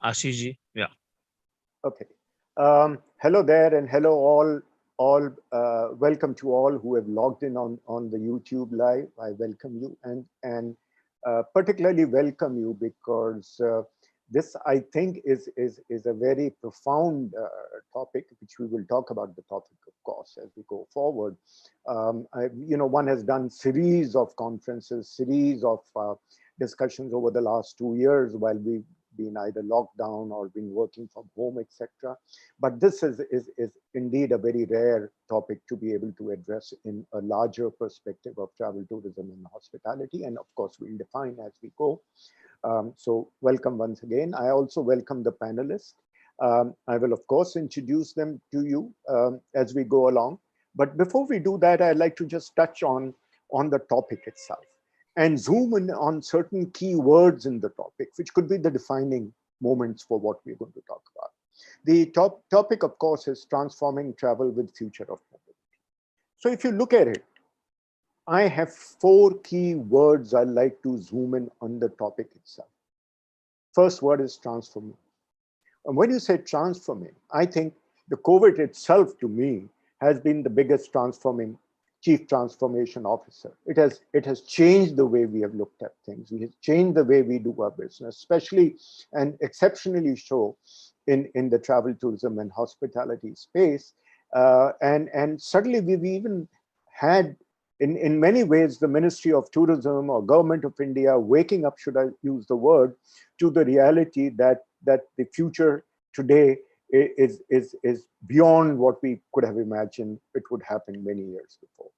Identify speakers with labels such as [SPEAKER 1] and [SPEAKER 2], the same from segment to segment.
[SPEAKER 1] Ashish ji. Yeah.
[SPEAKER 2] Okay. Hello there, and hello all. Welcome to all who have logged in on the YouTube live. I welcome you, and particularly welcome you because this, I think, is a very profound topic, which we will talk about the topic, of course, as we go forward. One has done series of conferences, series of discussions over the last 2 years while we been either locked down or been working from home, etc. But this is indeed a very rare topic to be able to address in a larger perspective of travel, tourism, and hospitality. And of course, we'll define as we go. So welcome once again. I also welcome the panelists. I will, of course, introduce them to you as we go along. But before we do that, I'd like to just touch on the topic itself and zoom in on certain key words in the topic, which could be the defining moments for what we're going to talk about. The topic, of course, is transforming travel with future of mobility. So if you look at it, I have four key words I'd like to zoom in on the topic itself. First word is transforming. And when you say transforming, I think the COVID itself, to me, has been the biggest transforming chief transformation officer. It has changed the way we have looked at things. It has changed the way we do our business, especially and exceptionally so in the travel, tourism, and hospitality space. And suddenly we've even had, in many ways, the Ministry of Tourism or Government of India waking up, should I use the word, to the reality that the future today is beyond what we could have imagined it would happen many years before.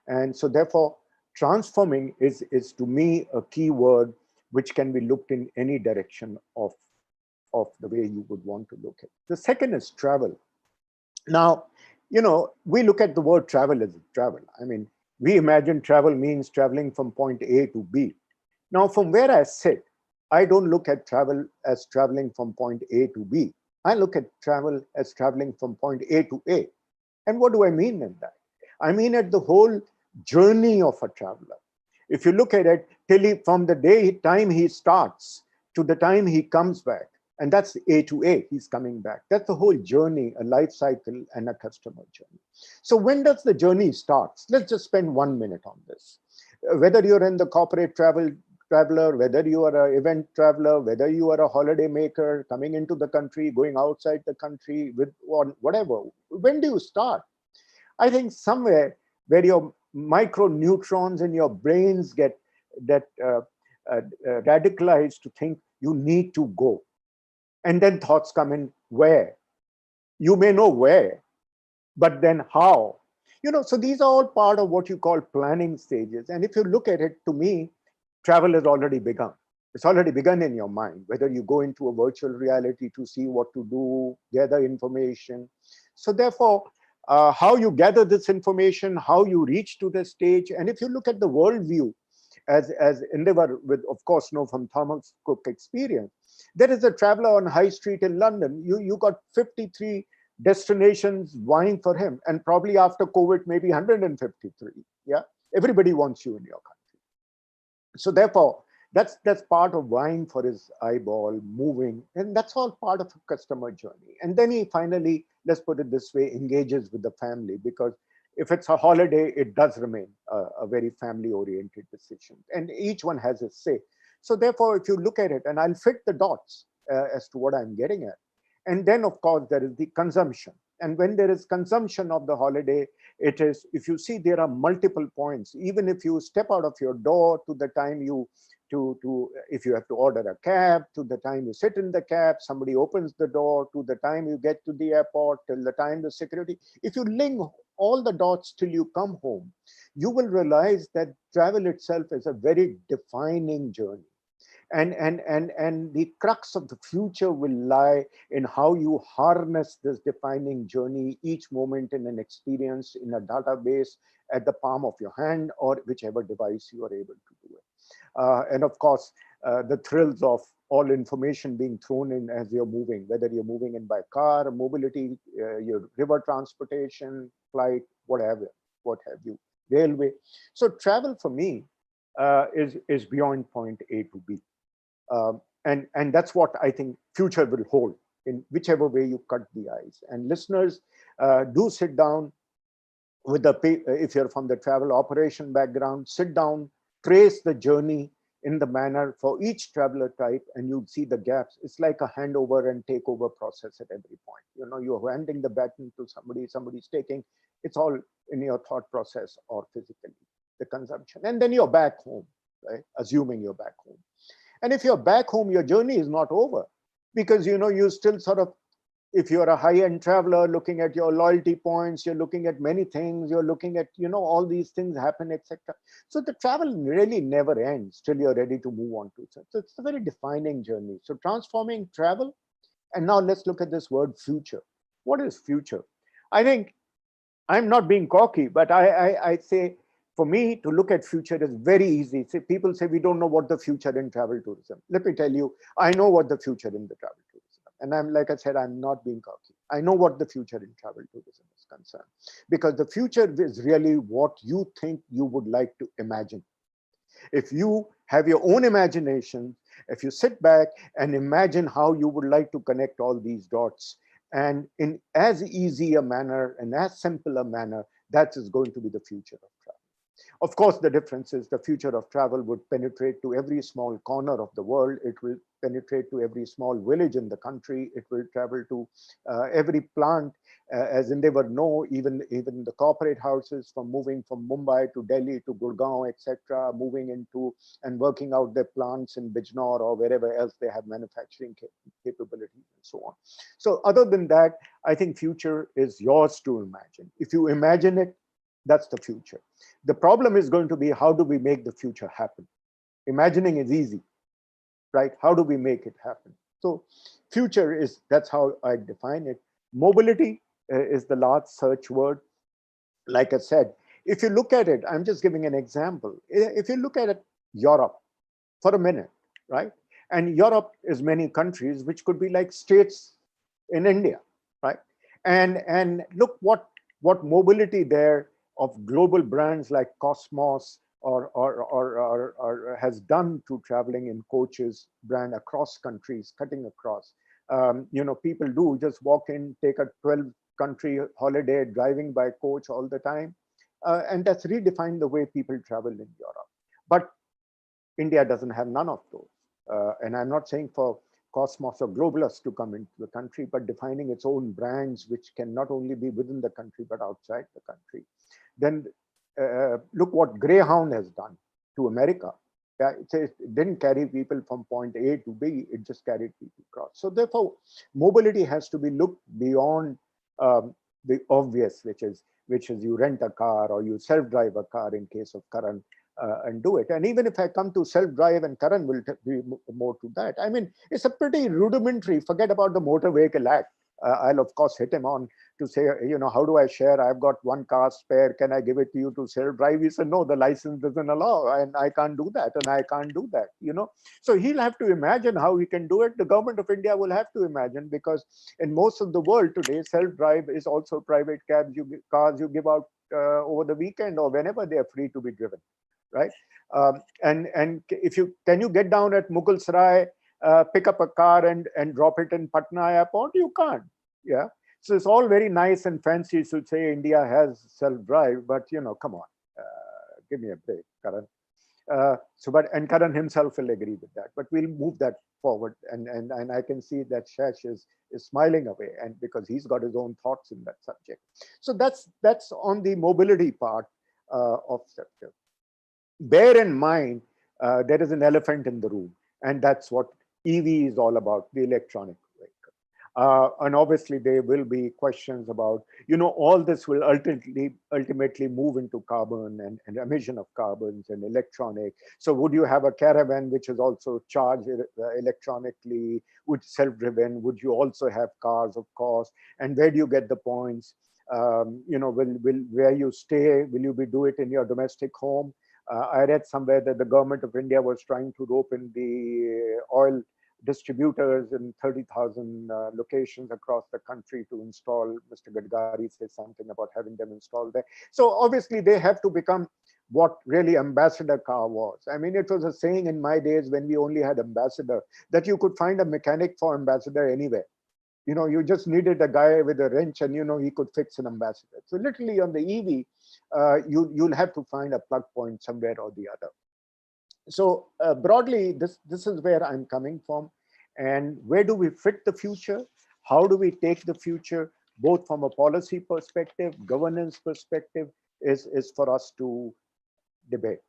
[SPEAKER 2] And so therefore, transforming is to me a key word which can be looked in any direction of the way you would want to look at. The second is travel. Now, we look at the word travel as travel. I mean, we imagine travel means traveling from point A to B. Now, from where I sit, I don't look at travel as traveling from point A to B. I look at travel as traveling from point A to A. And what do I mean in that? I mean at the whole journey of a traveler. If you look at it, from the time he starts to the time he comes back, and that's A to A, he's coming back. That's the whole journey, a life cycle and a customer journey. So when does the journey start? Let's just spend 1 minute on this. Whether you're in the corporate traveler, whether you are an event traveler, whether you are a holiday maker coming into the country, going outside the country, with whatever, when do you start? I think somewhere where your microneutrons in your brains get that radicalized to think you need to go. And then thoughts come in, where? You may know where, but then how? So these are all part of what you call planning stages. And if you look at it, to me, travel has already begun. It's already begun in your mind, whether you go into a virtual reality to see what to do, gather information. So therefore, how you gather this information, how you reach to this stage, and if you look at the worldview, as Endeavour with, of course, know from Thomas Cook experience, there is a traveler on High Street in London. You got 53 destinations vying for him, and probably after COVID, maybe 153. Yeah, everybody wants you in your country. So therefore, that's part of vying for his eyeball, moving, and that's all part of a customer journey. And then he finally, let's put it this way, engages with the family, because if it's a holiday, it does remain a very family-oriented decision, and each one has its say. So therefore, if you look at it, and I'll fit the dots as to what I'm getting at, and then of course there is the consumption. And when there is consumption of the holiday, it is, if you see, there are multiple points. Even if you step out of your door to the time you if you have to order a cab, to the time you sit in the cab, somebody opens the door, to the time you get to the airport, till the time the security, if you link all the dots till you come home, you will realize that travel itself is a very defining journey. And the crux of the future will lie in how you harness this defining journey, each moment in an experience, in a database, at the palm of your hand, or whichever device you are able to do it. And of course, the thrills of all information being thrown in as you're moving, whether you're moving in by car, mobility, your river transportation, flight, whatever, what have you, railway. So travel for me is beyond point A to B. and that's what I think future will hold in whichever way you cut the ice. And listeners, do sit down with the, if you're from the travel operation background, sit down, trace the journey in the manner for each traveler type, and you'd see the gaps. It's like a handover and takeover process at every point. You know, you're handing the baton to somebody, somebody's taking. It's all in your thought process or physically, the consumption. And then you're back home, right? Assuming you're back home. And if you're back home, your journey is not over, because you know you still sort of, if you're a high-end traveler looking at your loyalty points, you're looking at many things, you're looking at, you know, all these things happen, etc. So the travel really never ends till you're ready to move on to it. So it's a very defining journey. So transforming travel. And now let's look at this word future. What is future? I think, I'm not being cocky, but I say, for me to look at future is very easy. See, people say we don't know what the future in travel tourism. Let me tell you, I know what the future in the travel tourism. And I'm, like I said, I'm not being cocky. I know what the future in travel tourism is concerned, because the future is really what you think you would like to imagine. If you have your own imagination, if you sit back and imagine how you would like to connect all these dots, and in as easy a manner and as simple a manner, that is going to be the future of travel. Of course, the difference is the future of travel would penetrate to every small corner of the world. It will penetrate to every small village in the country. It will travel to every plant, as Endeavour know, even the corporate houses, from moving from Mumbai to Delhi to Gurgaon, etc., moving into and working out their plants in Bijnor or wherever else they have manufacturing capabilities and so on. So other than that, I think future is yours to imagine. If you imagine it, that's the future. The problem is going to be, how do we make the future happen? Imagining is easy, right? How do we make it happen? So future is, that's how I define it. Mobility is the last search word. Like I said, if you look at it, I'm just giving an example. If you look at it, Europe for a minute, right? And Europe is many countries, which could be like states in India, right? And look what mobility there of global brands like Cosmos or has done to traveling in coaches brand across countries, cutting across. You know, people do just walk in, take a 12-country holiday, driving by coach all the time. And that's redefined the way people travel in Europe. But India doesn't have none of those. And I'm not saying for Cosmos or Globalus to come into the country, but defining its own brands, which can not only be within the country, but outside the country. Then look what Greyhound has done to America. Yeah, it didn't carry people from point A to B, it just carried people across. So therefore, mobility has to be looked beyond the obvious, which is you rent a car or you self-drive a car in case of Karan, and do it. And even if I come to self-drive, and Karan will be more to that, I mean, it's a pretty rudimentary, forget about the Motor Vehicle Act. I'll of course hit him on to say, you know, how do I share? I've got one car spare. Can I give it to you to self-drive? He said, no, the license doesn't allow, and I can't do that, and I can't do that, you know. So he'll have to imagine how he can do it. The government of India will have to imagine, because in most of the world today, self-drive is also private cabs, cars you give out over the weekend or whenever they are free to be driven, right? And if you can, you get down at Mughal Sarai, pick up a car and drop it in Patna airport? You can't. Yeah. So it's all very nice and fancy to say India has self-drive, but you know, come on, give me a break, Karan. And Karan himself will agree with that. But we'll move that forward, and I can see that Shash is smiling away, and because he's got his own thoughts in that subject. So that's on the mobility part of sector. Bear in mind, there is an elephant in the room, and that's what EV is all about, the electronic vehicle. And obviously there will be questions about, you know, all this will ultimately move into carbon and emission of carbons and electronic. So would you have a caravan which is also charged electronically, would self-driven? Would you also have cars, of course? And where do you get the points? You know, will where you stay, will you do it in your domestic home? I read somewhere that the government of India was trying to rope in the oil distributors in 30,000 locations across the country to install. Mr. Gadkari says something about having them installed there. So obviously they have to become what really ambassador car was. I mean, it was a saying in my days when we only had ambassador, that you could find a mechanic for ambassador anywhere. You just needed a guy with a wrench, and he could fix an ambassador. So literally on the EV, you'll have to find a plug point somewhere or the other. So broadly, this is where I'm coming from. And where do we fit the future? How do we take the future, both from a policy perspective, governance perspective, is for us to debate.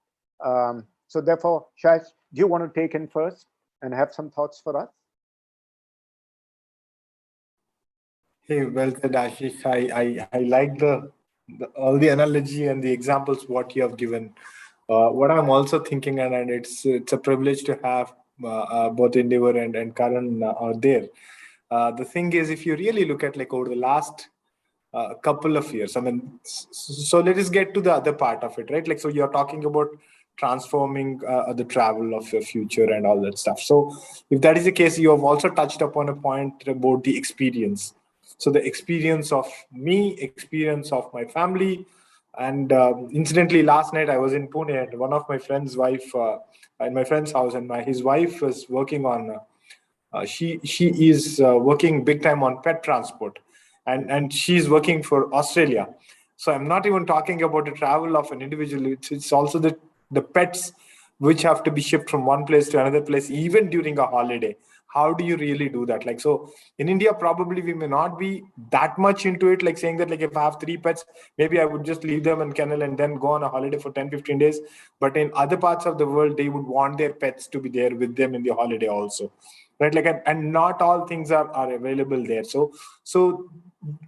[SPEAKER 2] So therefore, Shaz, do you want to take in first and have some thoughts for us?
[SPEAKER 1] Hey, well said, Ashish. I like all the analogy and the examples what you have given. What I'm also thinking, and it's a privilege to have both Endeavor and Karan are there. The thing is, if you really look at like over the last couple of years, I mean, so let us get to the other part of it, right? Like, so you're talking about transforming the travel of your future and all that stuff. So if that is the case, you have also touched upon a point about the experience. So the experience of me, experience of my family, and incidentally, last night I was in Pune, and one of my friend's wife, in my friend's house, and his wife was working on. She is working big time on pet transport, and she's working for Australia. So I'm not even talking about the travel of an individual. It's also the pets which have to be shipped from one place to another place, even during a holiday. How do you really do that? Like, so in India, probably we may not be that much into it, like saying that, like, if I have 3 pets, maybe I would just leave them in kennel and then go on a holiday for 10-15 days. But in other parts of the world, they would want their pets to be there with them in the holiday also, right? Like, and not all things are available there. So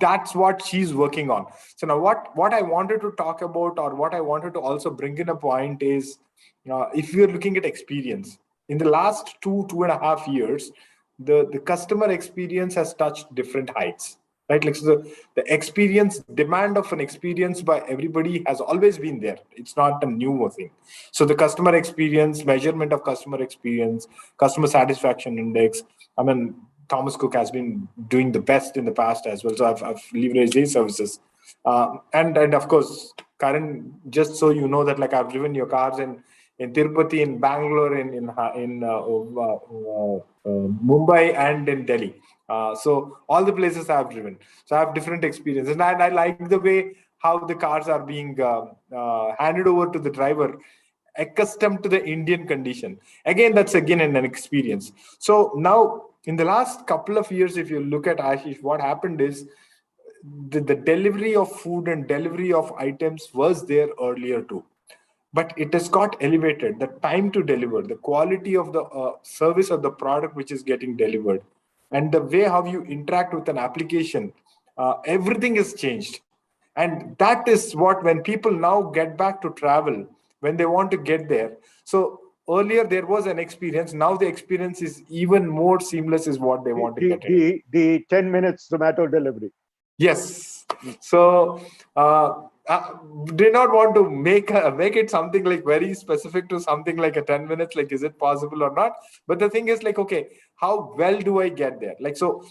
[SPEAKER 1] that's what she's working on. So now what I wanted to talk about, or what I wanted to also bring in a point is, if you're looking at experience in the last 2.5 years, the customer experience has touched different heights, right? Like, so the experience demand of an experience by everybody has always been there. It's not a new thing. So the customer experience, measurement of customer experience, customer satisfaction index, I mean, Thomas Cook has been doing the best in the past as well. So I've leveraged these services. And of course, Karan, just so you know that, like, I've driven your cars in Tirupati, in Bangalore, in Mumbai, and in Delhi. So all the places I've driven. So I have different experiences, and I like the way how the cars are being handed over to the driver, accustomed to the Indian condition. Again, that's again an experience. So now, in the last couple of years, if you look at Ashish, what happened is the delivery of food and delivery of items was there earlier too, but it has got elevated. The time to deliver, the quality of the service or the product which is getting delivered, and the way how you interact with an application, everything has changed. And that is what, when people now get back to travel, when they want to get there, so earlier there was an experience, now the experience is even more seamless, is what they want to get in.
[SPEAKER 2] The 10 minutes Zomato delivery.
[SPEAKER 1] Yes. So did not want to make it something like very specific to something like a 10 minutes, like, is it possible or not? But the thing is, like, okay, how well do I get there? Like, so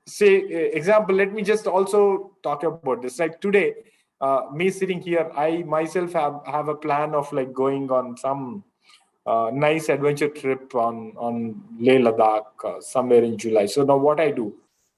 [SPEAKER 1] say example, let me just also talk about this. Like today, me sitting here, I myself have a plan of like going on some nice adventure trip on Leh Ladakh somewhere in July. So now what I do,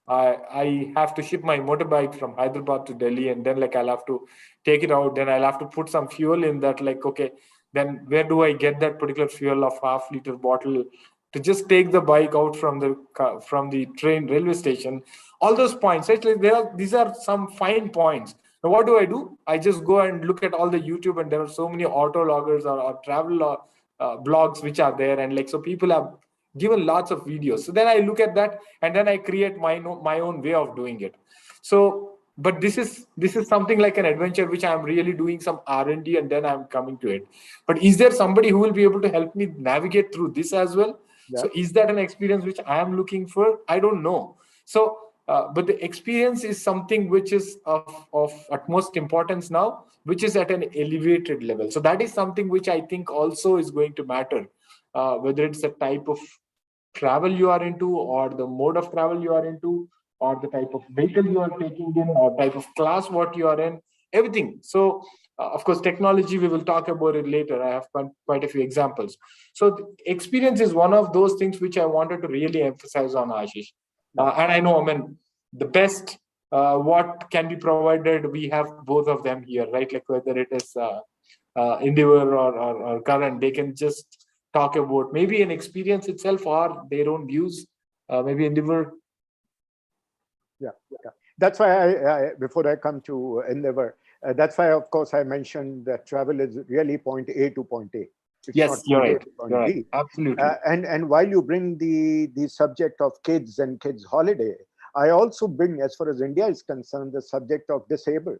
[SPEAKER 1] I have to ship my motorbike from Hyderabad to Delhi, and then like I'll have to take it out. Then I'll have to put some fuel in that. Like, okay, then where do I get that particular fuel of half-liter bottle to just take the bike out from the train railway station? All those points, right? Like these are some fine points. Now what do? I just go and look at all the YouTube, and there are so many auto loggers or travel blogs which are there, and like, so people have given lots of videos. So then I look at that, and then I create my own way of doing it. So, but this is something like an adventure which I'm really doing some R&D, and then I'm coming to it. But is there somebody who will be able to help me navigate through this as well? Yeah. So is that an experience which I am looking for? I don't know. So but the experience is something which is of utmost importance now, which is at an elevated level. So that is something which I think also is going to matter, whether it's a type of travel you are into, or the mode of travel you are into, or the type of vehicle you are taking in, or type of class what you are in, everything. So Of course, technology, we will talk about it later. I have quite a few examples. So the experience is one of those things which I wanted to really emphasize on, Ashish. And I know, I mean, the best, what can be provided, we have both of them here, right? Like whether it is Endeavor or Current, they can just talk about maybe an experience itself or their own views. Maybe Endeavor.
[SPEAKER 2] Yeah. That's why before I come to Endeavor, that's why, of course, I mentioned that travel is really point A to point A. It's
[SPEAKER 1] Yes,
[SPEAKER 2] not
[SPEAKER 1] you're
[SPEAKER 2] point A
[SPEAKER 1] right.
[SPEAKER 2] to point
[SPEAKER 1] You're
[SPEAKER 2] B.
[SPEAKER 1] right. Absolutely.
[SPEAKER 2] And while you bring the subject of kids and kids holiday, I also bring, as far as India is concerned, the subject of disabled.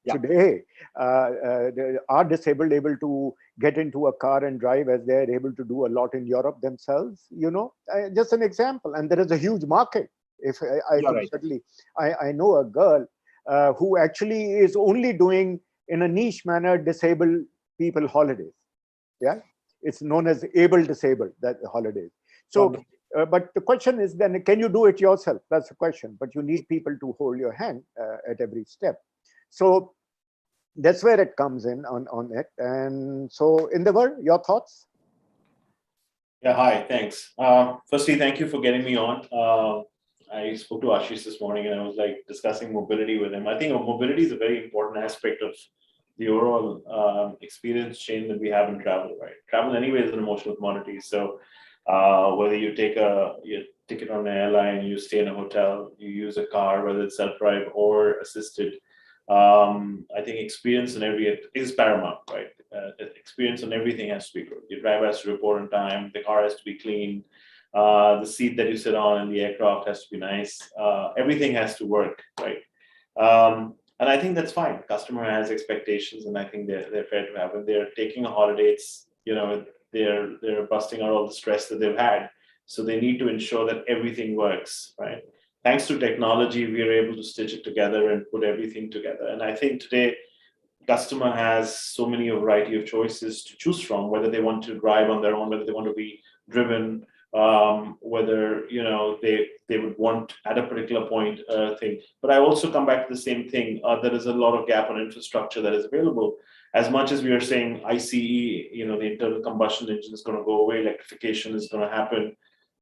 [SPEAKER 2] Today, are disabled able to get into a car and drive as they're able to do a lot in Europe themselves? Just an example. And there is a huge market. If I
[SPEAKER 1] You're
[SPEAKER 2] could
[SPEAKER 1] right.
[SPEAKER 2] certainly, I know a girl who actually is only doing in a niche manner disabled people holidays. Yeah, it's known as able disabled, that holidays. So but the question is then, can you do it yourself? That's the question. But you need people to hold your hand at every step. So that's where it comes in on it. And so, Endeavor, your thoughts?
[SPEAKER 3] Yeah, hi, thanks. Firstly, thank you for getting me on. I spoke to Ashish this morning and I was like discussing mobility with him. I think mobility is a very important aspect of the overall experience chain that we have in travel, right? Travel anyway is an emotional commodity. So whether you take your ticket on an airline, you stay in a hotel, you use a car, whether it's self-drive or assisted, I think experience in every is paramount, right? Experience on everything has to be good. Your driver has to report on time, the car has to be clean, the seat that you sit on in the aircraft has to be nice. Everything has to work, right? And I think that's fine. Customer has expectations, and I think they're fair to have. When they're taking a holiday, it's they're busting out all the stress that they've had, so they need to ensure that everything works, right? Thanks to technology, we are able to stitch it together and put everything together. And I think today, customer has so many a variety of choices to choose from, whether they want to drive on their own, whether they want to be driven, whether they would want at a particular point thing. But I also come back to the same thing. There is a lot of gap on infrastructure that is available. As much as we are saying ICE, the internal combustion engine is going to go away, electrification is going to happen,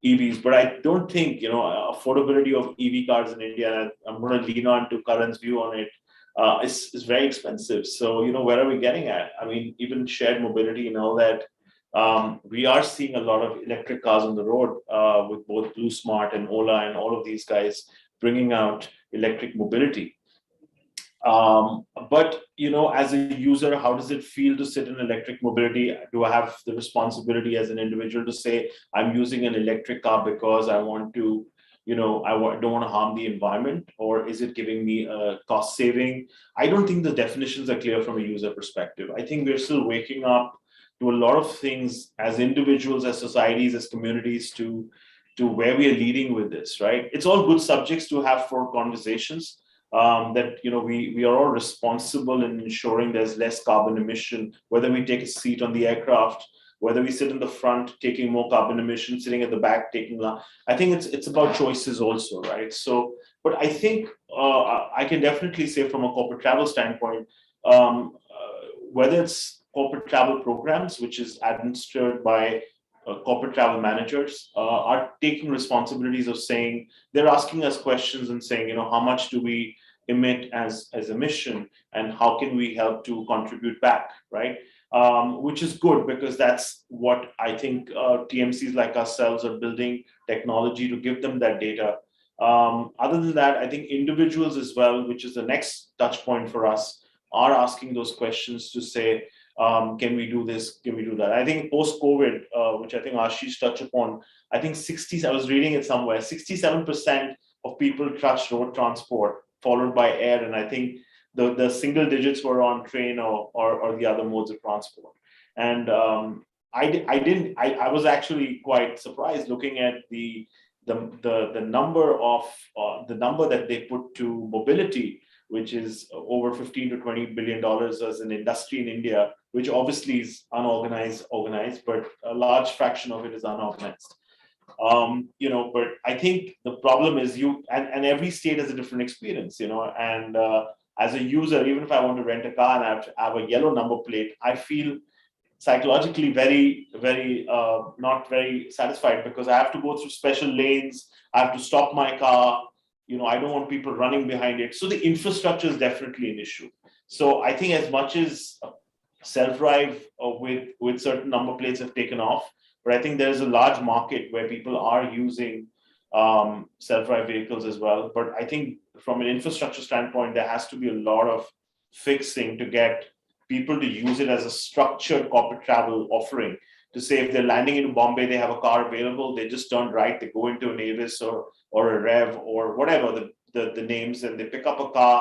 [SPEAKER 3] EVs, but I don't think affordability of EV cars in India. And I'm going to lean on to Karan's view on it. Is very expensive. So, where are we getting at? I mean, even shared mobility and all that. We are seeing a lot of electric cars on the road with both Blue Smart and Ola and all of these guys bringing out electric mobility. But as a user, how does it feel to sit in electric mobility? Do I have the responsibility as an individual to say I'm using an electric car because I want to, don't want to harm the environment, or is it giving me a cost saving? I don't think the definitions are clear from a user perspective. I think we're still waking up to a lot of things as individuals, as societies, as communities to where we are leading with this, right? It's all good subjects to have for conversations. That we are all responsible in ensuring there's less carbon emission, whether we take a seat on the aircraft, whether we sit in the front taking more carbon emission, sitting at the back taking I think it's about choices also, right? So, but I think I can definitely say from a corporate travel standpoint, whether it's corporate travel programs, which is administered by corporate travel managers, are taking responsibilities of saying, they're asking us questions and saying, how much do we emit as emission and how can we help to contribute back, right? Which is good because that's what I think TMCs like ourselves are building technology to give them that data. Other than that, I think individuals as well, which is the next touch point for us, are asking those questions to say, can we do this? Can we do that? I think post-COVID, which I think Ashish touched upon, I think I was reading it somewhere, 67% of people trust road transport, followed by air. And I think the single digits were on train or the other modes of transport. And I was actually quite surprised looking at the number that they put to mobility, which is over $15 to $20 billion as an industry in India, which obviously is organized, but a large fraction of it is unorganized. But I think the problem is and every state has a different experience, and as a user, even if I want to rent a car and I have a yellow number plate, I feel psychologically very not very satisfied, because I have to go through special lanes. I have to stop my car. I don't want people running behind it. So the infrastructure is definitely an issue. So I think as much as self-drive with certain number plates have taken off, but I think there's a large market where people are using self-drive vehicles as well. But I think from an infrastructure standpoint, there has to be a lot of fixing to get people to use it as a structured corporate travel offering. To say if they're landing in Bombay, they have a car available, they just turn right, they go into an Avis or a Rev or whatever the names, and they pick up a car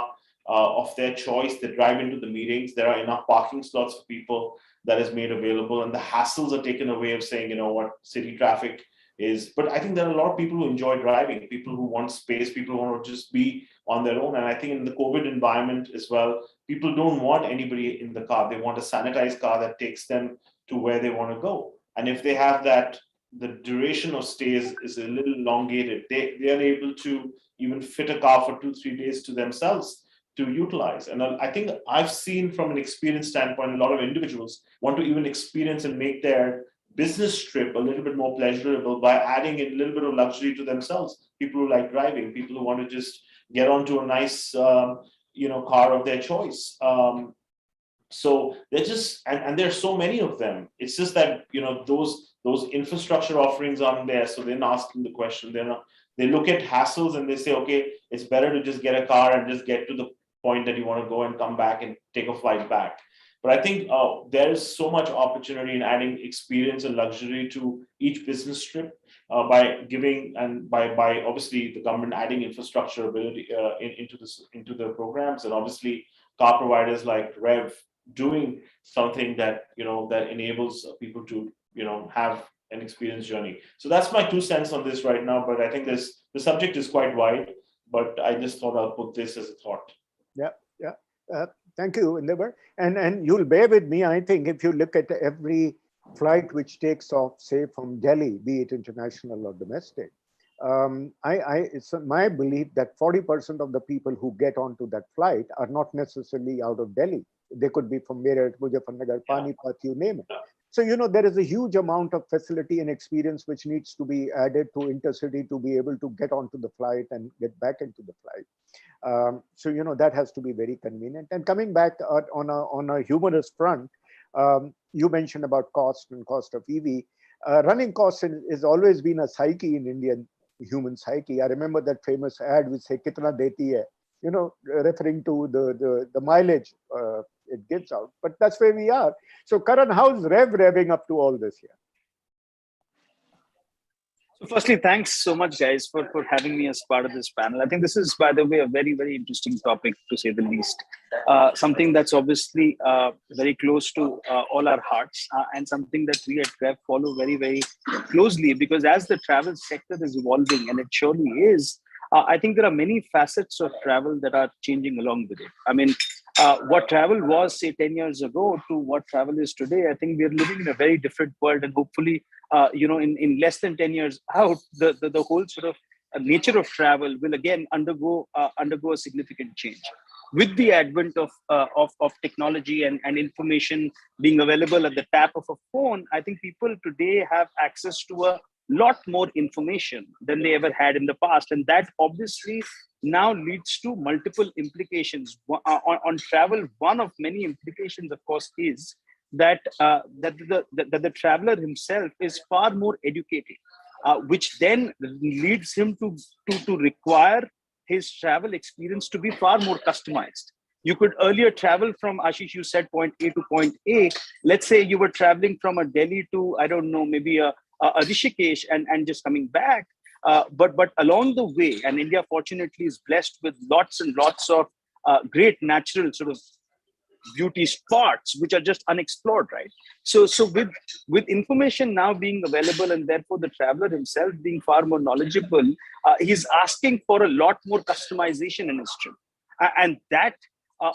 [SPEAKER 3] of their choice. They drive into the meetings. There are enough parking slots for people that is made available, and the hassles are taken away of saying, what city traffic is. But I think there are a lot of people who enjoy driving, people who want space, people who want to just be on their own. And I think in the COVID environment as well, people don't want anybody in the car. They want a sanitized car that takes them to where they want to go. And if they have that, the duration of stays is a little elongated. They are able to even fit a car for 2-3 days to themselves to utilize. And I think I've seen from an experience standpoint, a lot of individuals want to even experience and make their business trip a little bit more pleasurable by adding a little bit of luxury to themselves. People who like driving, people who want to just get onto a nice car of their choice. So they're just, and there's so many of them. It's just that those infrastructure offerings aren't there, so they're not asking the question. They look at hassles and they say, okay, it's better to just get a car and just get to the point that you want to go and come back and take a flight back. But I think there's so much opportunity in adding experience and luxury to each business trip by giving, and by obviously the government adding infrastructure ability into the programs, and obviously car providers like Rev doing something that that enables people to have an experience journey. So that's my 2 cents on this right now. But I think the subject is quite wide. But I just thought I'll put this as a thought.
[SPEAKER 2] Yeah. Thank you, Endeavor. And you'll bear with me, I think, if you look at every flight which takes off, say, from Delhi, be it international or domestic, it's my belief that 40% of the people who get onto that flight are not necessarily out of Delhi. They could be from Meerut, Muzaffarnagar, Panipat, you name it. So, there is a huge amount of facility and experience which needs to be added to Intercity to be able to get onto the flight and get back into the flight. So, that has to be very convenient. And coming back on a humorous front, you mentioned about cost and cost of EV. Running costs has always been a psyche in Indian human psyche. I remember that famous ad which say, "Kitna deti hai," referring to the mileage it gives out. But that's where we are. So Karan, how's Rev revving up to all this here?
[SPEAKER 4] So firstly, thanks so much, guys, for having me as part of this panel. I think this is, by the way, a very, very interesting topic, to say the least. Something that's obviously very close to all our hearts, and something that we at Rev follow very, very closely, because as the travel sector is evolving, and it surely is, I think there are many facets of travel that are changing along with it. I mean, what travel was, say, 10 years ago to what travel is today, I think we're living in a very different world. And hopefully, in less than 10 years out, the whole sort of nature of travel will again undergo a significant change. With the advent of technology and information being available at the tap of a phone, I think people today have access to a lot more information than they ever had in the past. And that obviously now leads to multiple implications on travel. One of many implications, of course, is that the traveler himself is far more educated, which then leads him to require his travel experience to be far more customized. You could earlier travel from, Ashish, you said point A to point A. Let's say you were traveling from a Delhi to, I don't know, maybe a Rishikesh and just coming back. But along the way, and India fortunately is blessed with lots and lots of great natural sort of beauty spots which are just unexplored, right? So with information now being available, and therefore the traveler himself being far more knowledgeable, he's asking for a lot more customization in his trip, and that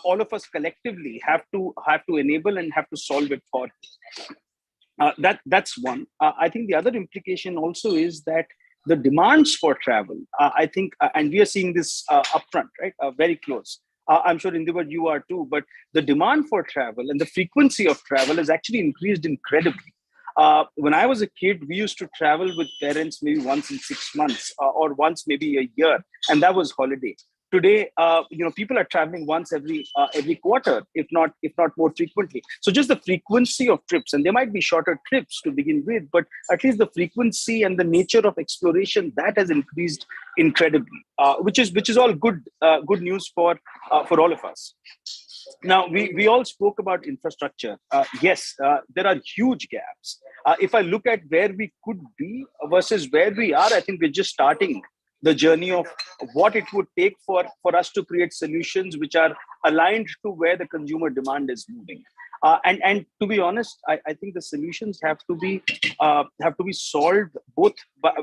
[SPEAKER 4] all of us collectively have to enable and have to solve it for him. That's one. I think the other implication also is that the demands for travel, I think, and we are seeing this upfront, right? Very close. I'm sure Indivar, you are too, but the demand for travel and the frequency of travel has actually increased incredibly. When I was a kid, we used to travel with parents maybe once in 6 months or once maybe a year, and that was holiday. Today, people are traveling once every quarter, if not more frequently. So just the frequency of trips, and there might be shorter trips to begin with, but at least the frequency and the nature of exploration that has increased incredibly, which is all good news for all of us. Now, we all spoke about infrastructure. Yes, there are huge gaps. If I look at where we could be versus where we are, I think we're just starting the journey of what it would take for us to create solutions which are aligned to where the consumer demand is moving. And to be honest, I think the solutions have to be solved both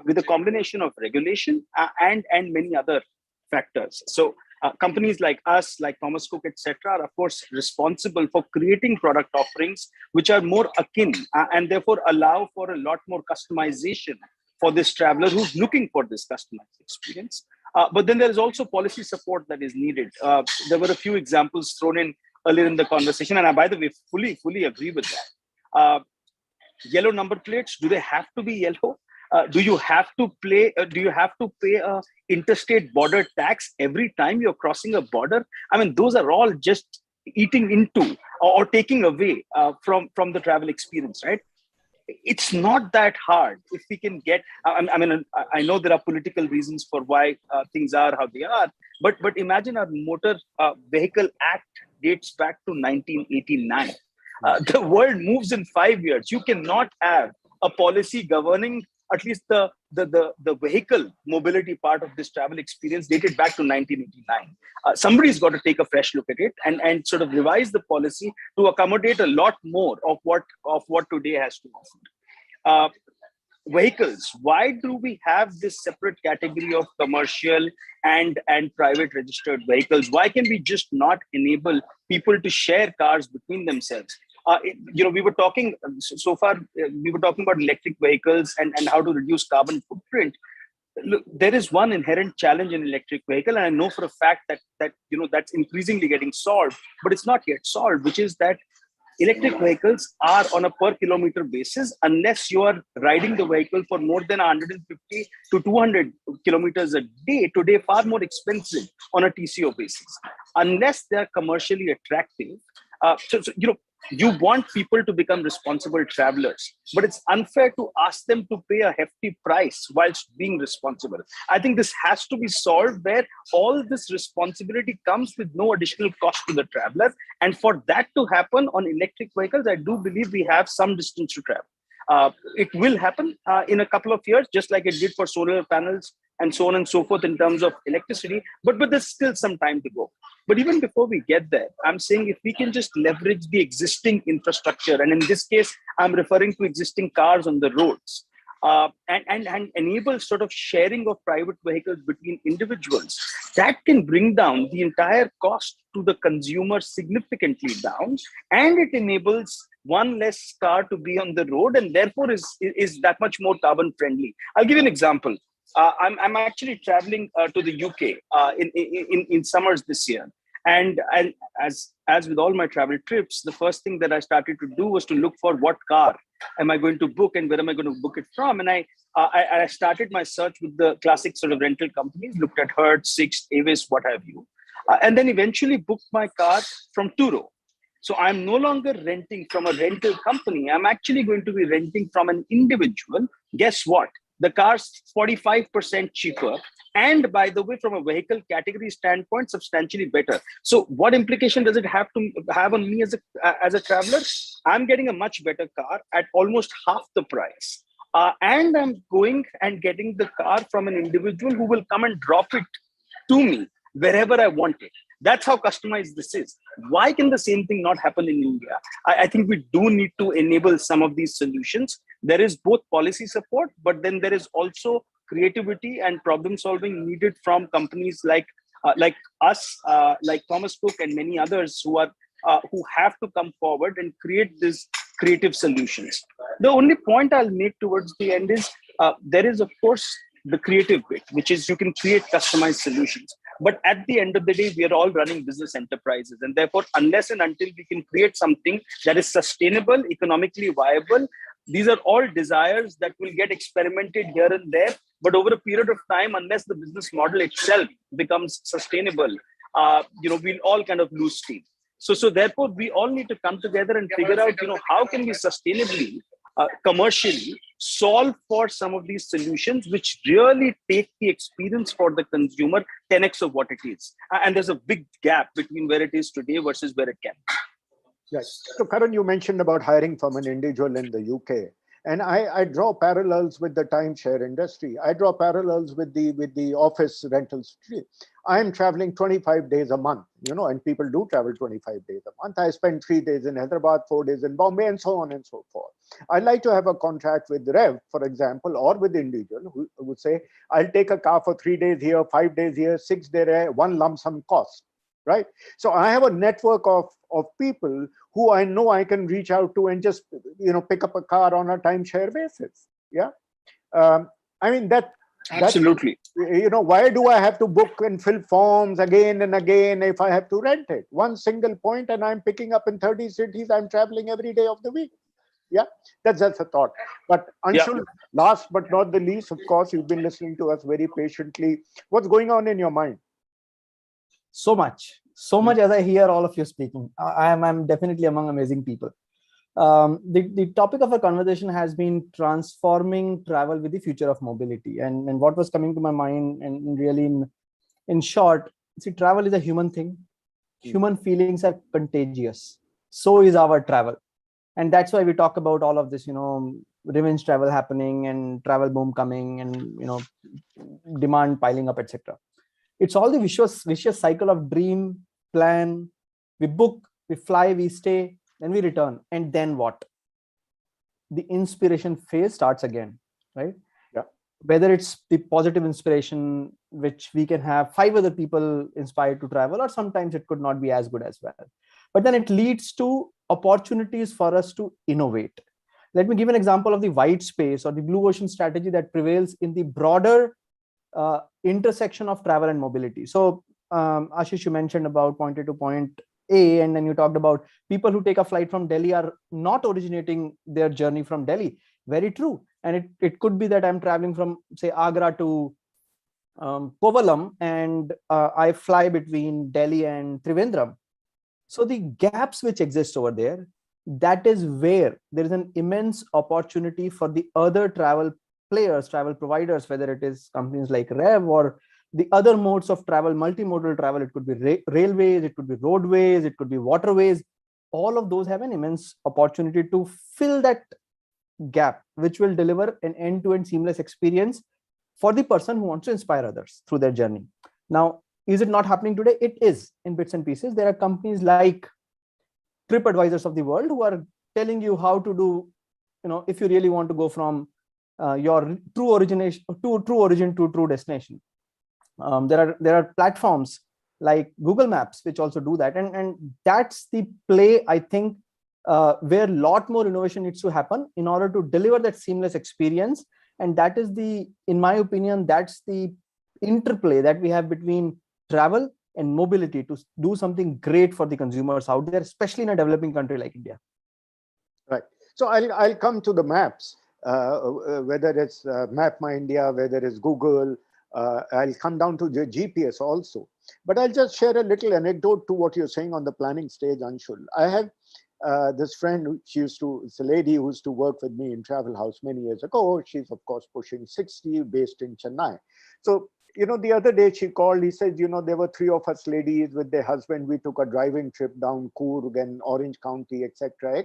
[SPEAKER 4] with a combination of regulation and many other factors. So companies like us, like Thomas Cook, etc., are of course responsible for creating product offerings which are more akin and therefore allow for a lot more customization for this traveler who's looking for this customized experience. But then there is also policy support that is needed. There were a few examples thrown in earlier in the conversation, and I, by the way, fully agree with that. Yellow number plates, do they have to be yellow? Do you have to pay a interstate border tax every time you're crossing a border? I mean, those are all just eating into or taking away from the travel experience, right? It's not that hard if we can get. I know there are political reasons for why things are how they are, but imagine our Motor Vehicle Act dates back to 1989. The world moves in 5 years. You cannot have a policy governing at least the vehicle mobility part of this travel experience dated back to 1989. Somebody's got to take a fresh look at it and sort of revise the policy to accommodate a lot more of what today has to offer. Vehicles, why do we have this separate category of commercial and private registered vehicles? Why can we just not enable people to share cars between themselves? We were talking so far. We were talking about electric vehicles and how to reduce carbon footprint. Look, there is one inherent challenge in electric vehicle, and I know for a fact that that's increasingly getting solved, but it's not yet solved, which is that electric vehicles are on a per kilometer basis unless you are riding the vehicle for more than 150 to 200 kilometers a day. Today, far more expensive on a TCO basis, unless they are commercially attractive. You want people to become responsible travelers, but it's unfair to ask them to pay a hefty price whilst being responsible. I think this has to be solved where all this responsibility comes with no additional cost to the traveler. And for that to happen on electric vehicles, I do believe we have some distance to travel. It will happen in a couple of years, just like it did for solar panels and so on and so forth in terms of electricity, but there's still some time to go. But even before we get there, I'm saying if we can just leverage the existing infrastructure, and in this case, I'm referring to existing cars on the roads, and enable sort of sharing of private vehicles between individuals, that can bring down the entire cost to the consumer significantly down, and it enables one less car to be on the road, and therefore is that much more carbon friendly. I'll give you an example. I'm actually traveling to the UK in summers this year, and as with all my travel trips, the first thing that I started to do was to look for what car am I going to book and where am I going to book it from. And I started my search with the classic sort of rental companies, looked at Hertz, Sixt, Avis, what have you, and then eventually booked my car from Turo. So I'm no longer renting from a rental company. I'm actually going to be renting from an individual. Guess what? The car's 45% cheaper. And by the way, from a vehicle category standpoint, substantially better. So what implication does it have to have on me as a traveler? I'm getting a much better car at almost half the price. And I'm going and getting the car from an individual who will come and drop it to me wherever I want it. That's how customized this is. Why can the same thing not happen in India? I think we do need to enable some of these solutions. There is both policy support, but then there is also creativity and problem solving needed from companies like us, like Thomas Cook and many others who have to come forward and create these creative solutions. The only point I'll make towards the end is there is, of course, the creative bit, which is you can create customized solutions. But at the end of the day, we are all running business enterprises. And therefore, unless and until we can create something that is sustainable, economically viable, these are all desires that will get experimented here and there. But over a period of time, unless the business model itself becomes sustainable, we'll all kind of lose steam. So therefore, we all need to come together and figure out, how can we sustainably, commercially solve for some of these solutions, which really take the experience for the consumer 10x of what it is. And there's a big gap between where it is today versus where it can be.
[SPEAKER 2] Yes. So Karan, you mentioned about hiring from an individual in the UK. And I draw parallels with the timeshare industry. I draw parallels with the office rental street. I'm traveling 25 days a month, and people do travel 25 days a month. I spend 3 days in Hyderabad, 4 days in Bombay, and so on and so forth. I'd like to have a contract with Rev, for example, or with the individual who would say, I'll take a car for 3 days here, 5 days here, 6 days there, one lump sum cost, right? So I have a network of people who I know I can reach out to and just, pick up a car on a timeshare basis. Yeah. I mean,
[SPEAKER 4] absolutely.
[SPEAKER 2] Why do I have to book and fill forms again and again if I have to rent it? One single point and I'm picking up in 30 cities. I'm traveling every day of the week. Yeah, that's a thought. But Anshul, last but not the least, of course, you've been listening to us very patiently. What's going on in your mind?
[SPEAKER 5] So much as I hear all of you speaking. I'm definitely among amazing people. The topic of our conversation has been transforming travel with the future of mobility. And what was coming to my mind, and really in short, see, travel is a human thing. Human feelings are contagious. So is our travel. And that's why we talk about all of this, revenge travel happening and travel boom coming and, demand piling up, etc. It's all the vicious cycle of dream, plan, we book, we fly, we stay, then we return. And then what? The inspiration phase starts again, right?
[SPEAKER 2] Yeah.
[SPEAKER 5] Whether it's the positive inspiration, which we can have 5 other people inspired to travel, or sometimes it could not be as good as well. But then it leads to opportunities for us to innovate. Let me give an example of the white space or the blue ocean strategy that prevails in the broader intersection of travel and mobility. So Ashish, you mentioned about point A to point A, and then you talked about people who take a flight from Delhi are not originating their journey from Delhi. Very true. And it could be that I'm traveling from, say, Agra to Kovalam, and I fly between Delhi and Trivandrum. So the gaps which exist over there, that is where there is an immense opportunity for the other travel players, travel providers, whether it is companies like Rev or the other modes of travel, multimodal travel. It could be railways, it could be roadways, it could be waterways. All of those have an immense opportunity to fill that gap, which will deliver an end-to-end seamless experience for the person who wants to inspire others through their journey. Now, is it not happening today? It is in bits and pieces. There are companies like TripAdvisors of the world who are telling you how to do, if you really want to go from your true origin to true destination. There are platforms like Google Maps which also do that, and that's the play, I think, where a lot more innovation needs to happen in order to deliver that seamless experience. And that is in my opinion, that's the interplay that we have between travel and mobility to do something great for the consumers out there, especially in a developing country like India.
[SPEAKER 2] Right. So I'll come to the maps, whether it's Map My India, whether it's Google. I'll come down to the GPS also. But I'll just share a little anecdote to what you're saying on the planning stage, Anshul. I have this friend, it's a lady who used to work with me in Travel House many years ago. She's, of course, pushing 60, based in Chennai. So, the other day she called, he said, there were 3 of us ladies with their husband. We took a driving trip down Coorg and Orange County, etc.,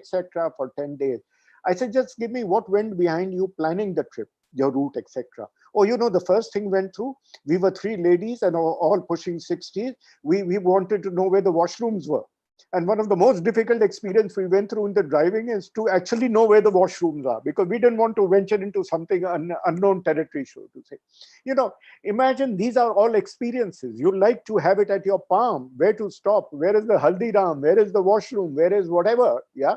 [SPEAKER 2] for 10 days. I said, just give me what went behind you planning the trip, your route, etc. Oh, the first thing went through. We were 3 ladies and all pushing 60s. We wanted to know where the washrooms were. And one of the most difficult experience we went through in the driving is to actually know where the washrooms are, because we didn't want to venture into something unknown territory, so to say. Imagine these are all experiences. You like to have it at your palm, where to stop, where is the Haldiram, where is the washroom, where is whatever, yeah?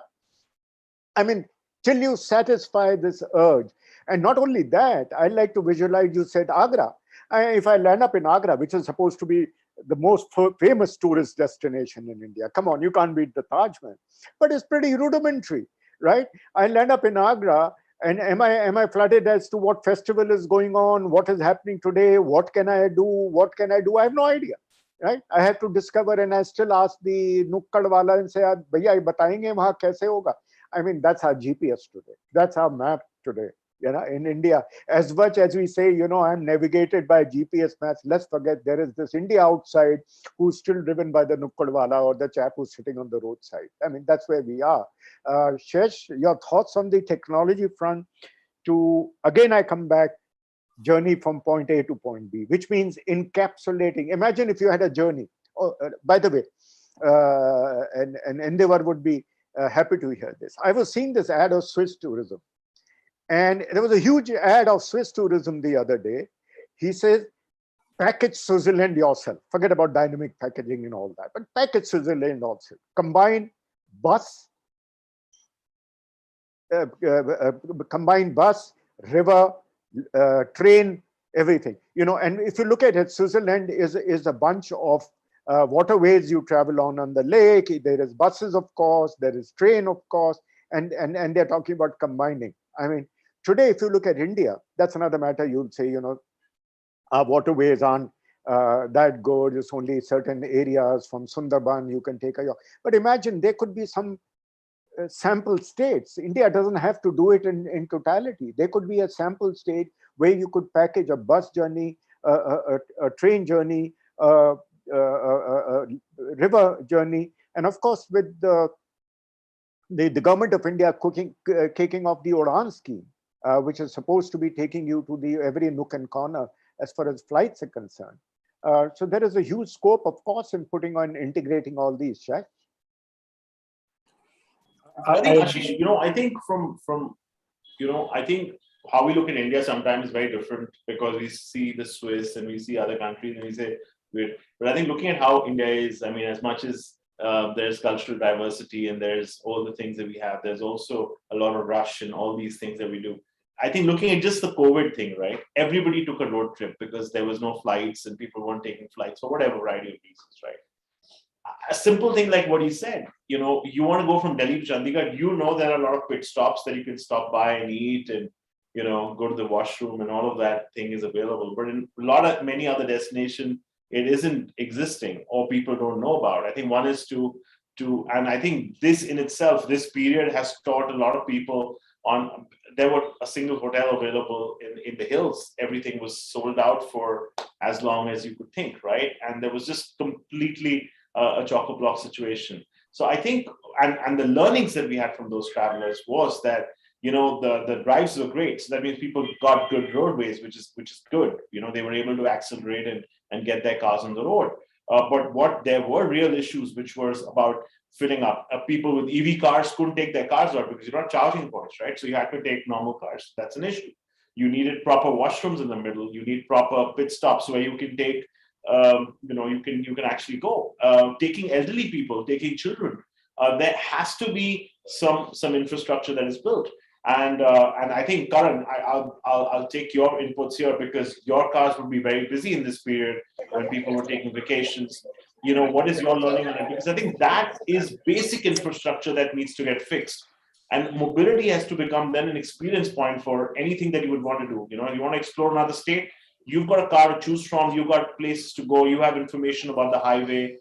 [SPEAKER 2] I mean, till you satisfy this urge. And not only that, I like to visualize, you said Agra. If I land up in Agra, which is supposed to be the most famous tourist destination in India. Come on, you can't beat the Taj Mahal. But it's pretty rudimentary, right? I land up in Agra, and am I flooded as to what festival is going on, what is happening today, what can I do, what can I do? I have no idea, right? I have to discover, and I still ask the Nukkad wala and say, "Bhaiya, ye batayenge wahan kaise hoga?" I mean, that's our GPS today. That's our map today. You know, in India, as much as we say, you know, I'm navigated by GPS maps, let's forget there is this India outside who's still driven by the Nukkadwala or the chap who's sitting on the roadside. I mean, that's where we are. Shesh, your thoughts on the technology front to, again, I come back, journey from point A to point B, which means encapsulating. Imagine if you had a journey. Oh, by the way, and Endeavor would be happy to hear this. I was seeing this ad of Swiss tourism. And there was a huge ad of Swiss tourism the other day. He says, package Switzerland yourself. Forget about dynamic packaging and all that, but package Switzerland also. Combine bus, river, train, everything. You know, and if you look at it, Switzerland is a bunch of waterways you travel on the lake. There is buses, of course. There is train, of course. And they're talking about combining. I mean, today, if you look at India, that's another matter. You'll say, you know, our waterways aren't that good. It's only certain areas from Sundarban you can take a yacht. But imagine there could be some sample states. India doesn't have to do it in totality. There could be a sample state where you could package a bus journey, a train journey, a river journey, and of course, with the government of India kicking off the Udan scheme, which is supposed to be taking you to every nook and corner as far as flights are concerned. So there is a huge scope, of course, in integrating all these, right?
[SPEAKER 3] I think, Ashish, you know, I think from you know, I think how we look at India sometimes is very different because we see the Swiss and we see other countries and we say weird. But I think looking at how India is, I mean, as much as there's cultural diversity and there's all the things that we have, there's also a lot of rush and all these things that we do. I think looking at just the COVID thing, right? Everybody took a road trip because there was no flights and people weren't taking flights for whatever variety of reasons, right? A simple thing like what he said, you know, you want to go from Delhi to Chandigarh, you know, there are a lot of pit stops that you can stop by and eat and, you know, go to the washroom and all of that thing is available. But in many other destinations, it isn't existing or people don't know about. I think one is and I think this in itself, this period has taught a lot of people on, there were a single hotel available in the hills. Everything was sold out for as long as you could think, right? And there was just completely a chock-a-block situation. So I think, and the learnings that we had from those travelers was that, you know, the drives were great. So that means people got good roadways, which is good. You know, they were able to accelerate and get their cars on the road. But there were real issues, which was about filling up. People with EV cars couldn't take their cars out because you're not charging points, right? So you had to take normal cars. That's an issue. You needed proper washrooms in the middle. You need proper pit stops where you can take, you know, you can actually go. Taking elderly people, taking children. There has to be some infrastructure that is built. And I think, Karan, I'll take your inputs here because your cars would be very busy in this period when people were taking vacations. You know, what is your learning on it? Because I think that is basic infrastructure that needs to get fixed. And mobility has to become then an experience point for anything that you would want to do. You know, you want to explore another state, you've got a car to choose from, you've got places to go, you have information about the highway,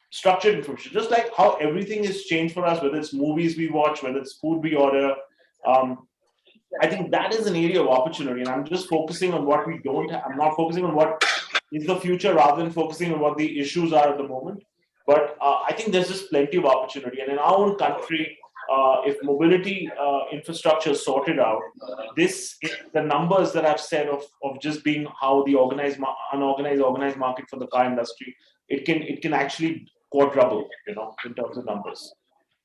[SPEAKER 3] structured information, just like how everything has changed for us, whether it's movies we watch, whether it's food we order. I think that is an area of opportunity, and I'm just focusing on what we don't have. I'm not focusing on what is the future rather than focusing on what the issues are at the moment. But I think there's just plenty of opportunity. And in our own country, if mobility infrastructure is sorted out, the numbers that I've said of just being how the unorganized market for the car industry, it can actually quadruple, you know, in terms of numbers.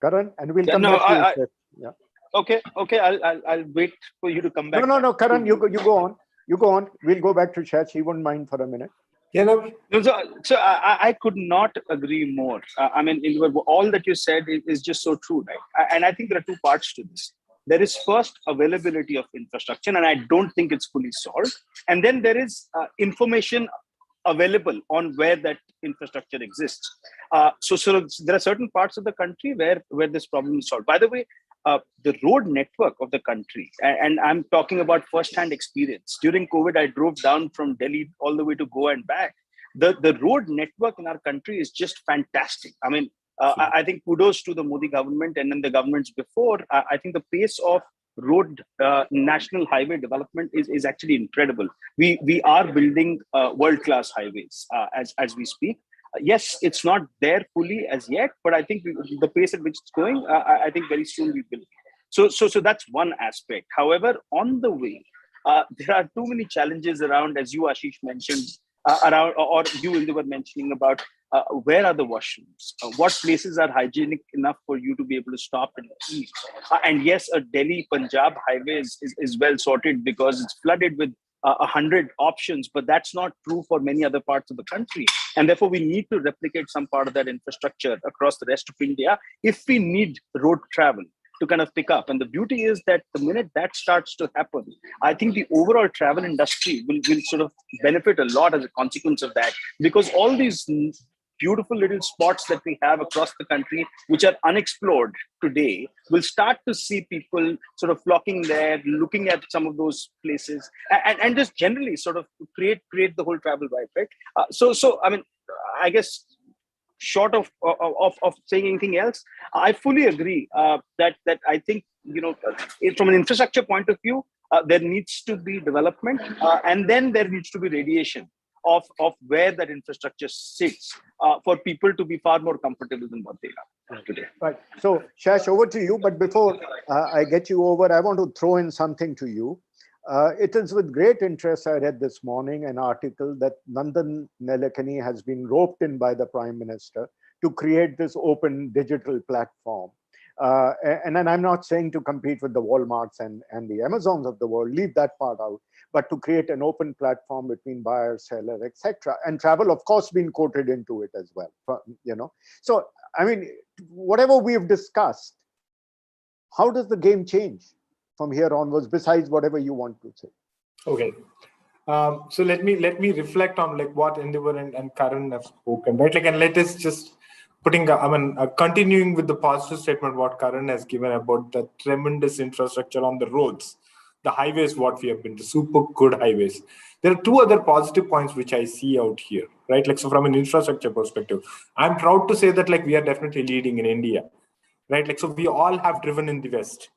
[SPEAKER 2] Karan, and we'll come back to you. Yeah.
[SPEAKER 4] Okay. I'll wait for you to come back.
[SPEAKER 2] No, Karan, you go on. You go on. We'll go back to Shesh. He wouldn't mind for a minute.
[SPEAKER 1] Yeah, no.
[SPEAKER 4] So I could not agree more. I mean, all that you said is just so true, right? And I think there are two parts to this. There is first availability of infrastructure, and I don't think it's fully solved. And then there is information available on where that infrastructure exists. So there are certain parts of the country where this problem is solved. By the way, the road network of the country, and I'm talking about first-hand experience. During COVID, I drove down from Delhi all the way to Goa and back. The road network in our country is just fantastic. I mean, I think kudos to the Modi government and then the governments before. I think the pace of road national highway development is actually incredible. We are building world-class highways as we speak. Yes, it's not there fully as yet, but I think the pace at which it's going, I think very soon we will. So that's one aspect. However, on the way, there are too many challenges around, as you, Ashish, mentioned, around, or you, Indu, were mentioning about where are the washrooms? What places are hygienic enough for you to be able to stop and eat? And yes, a Delhi-Punjab highway is well sorted because it's flooded with 100 options, but that's not true for many other parts of the country. And therefore, we need to replicate some part of that infrastructure across the rest of India if we need road travel to kind of pick up. And the beauty is that the minute that starts to happen, I think the overall travel industry will sort of benefit a lot as a consequence of that, because all these beautiful little spots that we have across the country, which are unexplored today, will start to see people sort of flocking there, looking at some of those places, and just generally sort of create the whole travel vibe, right? So I mean, I guess short of saying anything else, I fully agree that I think, you know, from an infrastructure point of view, there needs to be development, and then there needs to be radiation of where that infrastructure sits for people to be far more comfortable than what they are today.
[SPEAKER 2] Right. So, Shash, over to you. But before I get you over, I want to throw in something to you. It is with great interest I read this morning an article that Nandan Nilekani has been roped in by the Prime Minister to create this open digital platform. And then I'm not saying to compete with the Walmarts and the Amazons of the world, leave that part out, but to create an open platform between buyer, seller, etc. And travel, of course, being quoted into it as well, you know. So, I mean, whatever we've discussed, how does the game change from here onwards, besides whatever you want to say?
[SPEAKER 1] Okay. So let me reflect on like what Endeavor and Karan have spoken, right? Like, and let us just continuing with the positive statement what Karan has given about the tremendous infrastructure on the roads, the highways, what we have been to, super good highways. There are two other positive points which I see out here, right? Like, so from an infrastructure perspective, I'm proud to say that like we are definitely leading in India, right? Like, so we all have driven in the West.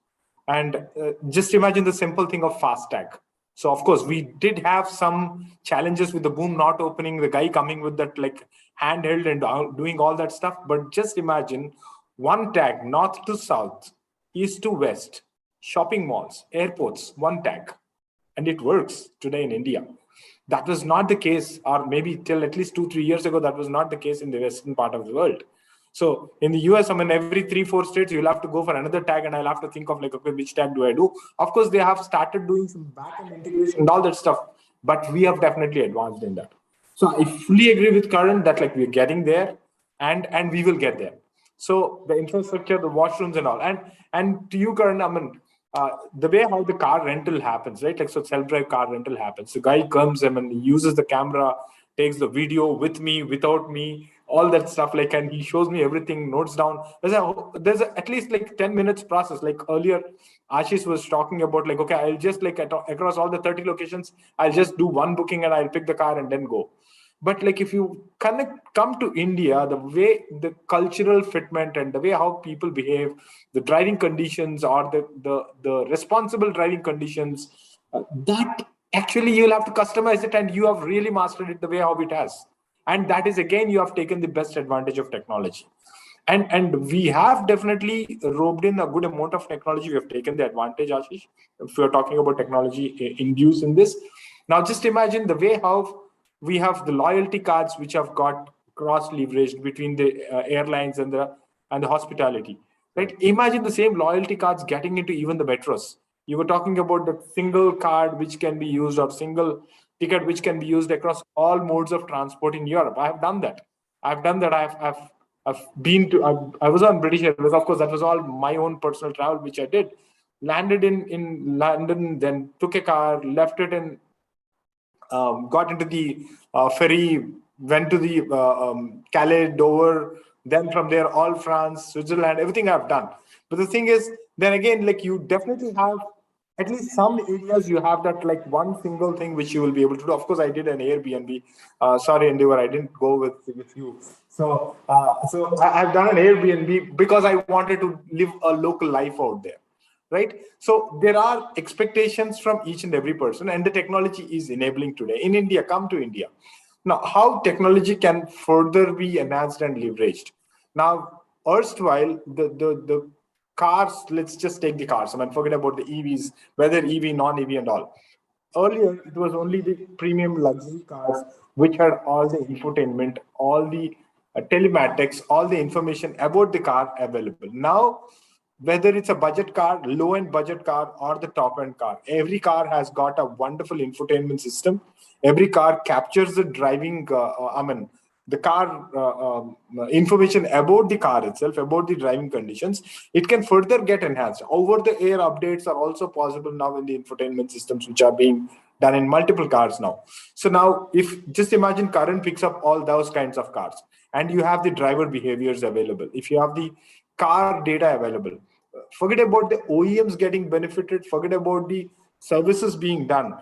[SPEAKER 1] And just imagine the simple thing of FASTag. So, of course, we did have some challenges with the boom not opening, the guy coming with that like handheld and doing all that stuff. But just imagine one tag, north to south, east to west, shopping malls, airports, one tag. And it works today in India. That was not the case, or maybe till at least 2-3 years ago, that was not the case in the western part of the world. So in the US, I mean, every 3-4 states, you'll have to go for another tag, and I'll have to think of like, okay, which tag do I do? Of course, they have started doing some back-end integration and all that stuff, but we have definitely advanced in that. So I fully agree with Karan that like we're getting there, and we will get there. So the infrastructure, the washrooms and all, and to you, Karan, I mean, the way how the car rental happens, right? Like, so self-drive car rental happens. The guy comes, I mean, he uses the camera, takes the video with me, without me, all that stuff, like, and he shows me everything, notes down. There's at least like 10 minutes process. Like earlier, Ashish was talking about like, okay, I'll just like across all the 30 locations, I'll just do one booking and I'll pick the car and then go. But like if you come to India, the way the cultural fitment and the way how people behave, the driving conditions or the responsible driving conditions, that actually you'll have to customize it, and you have really mastered it the way how it has. And that is, again, you have taken the best advantage of technology. And we have definitely roped in a good amount of technology. We have taken the advantage, Ashish, if we are talking about technology induced in this. Now, just imagine the way how we have the loyalty cards, which have got cross-leveraged between the airlines and the hospitality, right? Imagine the same loyalty cards getting into even the metros. You were talking about the single card which can be used, or single ticket which can be used across all modes of transport in Europe. I have done that. I've been to, I was on British Airways. Of course, that was all my own personal travel, which I did. Landed in London, then took a car, left it in got into the ferry, went to the Calais, Dover, then from there, all France, Switzerland, everything I've done. But the thing is, then again, like you definitely have at least some areas you have that like one single thing which you will be able to do. Of course, I did an Airbnb. Sorry, Endeavor, I didn't go with you. So I've done an Airbnb because I wanted to live a local life out there, right? So there are expectations from each and every person, and the technology is enabling today. In India, come to India. Now, how technology can further be enhanced and leveraged. Now, erstwhile, the cars, let's just take the cars. I mean, forget about the EVs, whether EV, non-EV and all. Earlier, it was only the premium luxury cars which had all the infotainment, all the telematics, all the information about the car available. Now, whether it's a budget car, low-end budget car, or the top-end car, every car has got a wonderful infotainment system. Every car captures the driving, the car information about the car itself, about the driving conditions. It can further get enhanced. Over-the-air updates are also possible now in the infotainment systems, which are being done in multiple cars now. So now, if just imagine Karan picks up all those kinds of cars, and you have the driver behaviors available. If you have the car data available, forget about the OEMs getting benefited, forget about the services being done.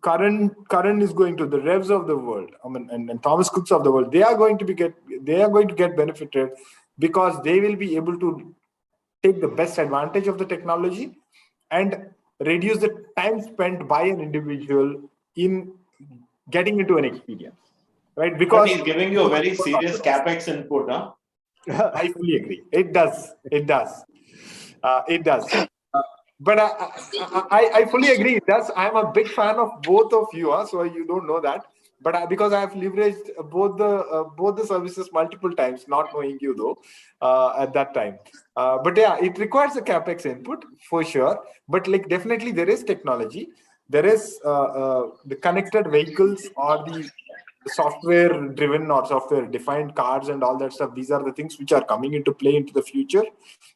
[SPEAKER 1] Karan is going to the Revs of the world, and Thomas Cooks of the world. They are going to get benefited because they will be able to take the best advantage of the technology and reduce the time spent by an individual in getting into an experience, right? Because
[SPEAKER 3] he's giving you a very serious capex input, huh?
[SPEAKER 1] I fully agree. It does. It does. But I fully agree. I'm a big fan of both of you, so you don't know that. But because I have leveraged both the services multiple times, not knowing you though at that time. But yeah, it requires a capex input for sure. But like definitely there is technology. There is the connected vehicles or the software driven or software defined cars and all that stuff. These are the things which are coming into play into the future.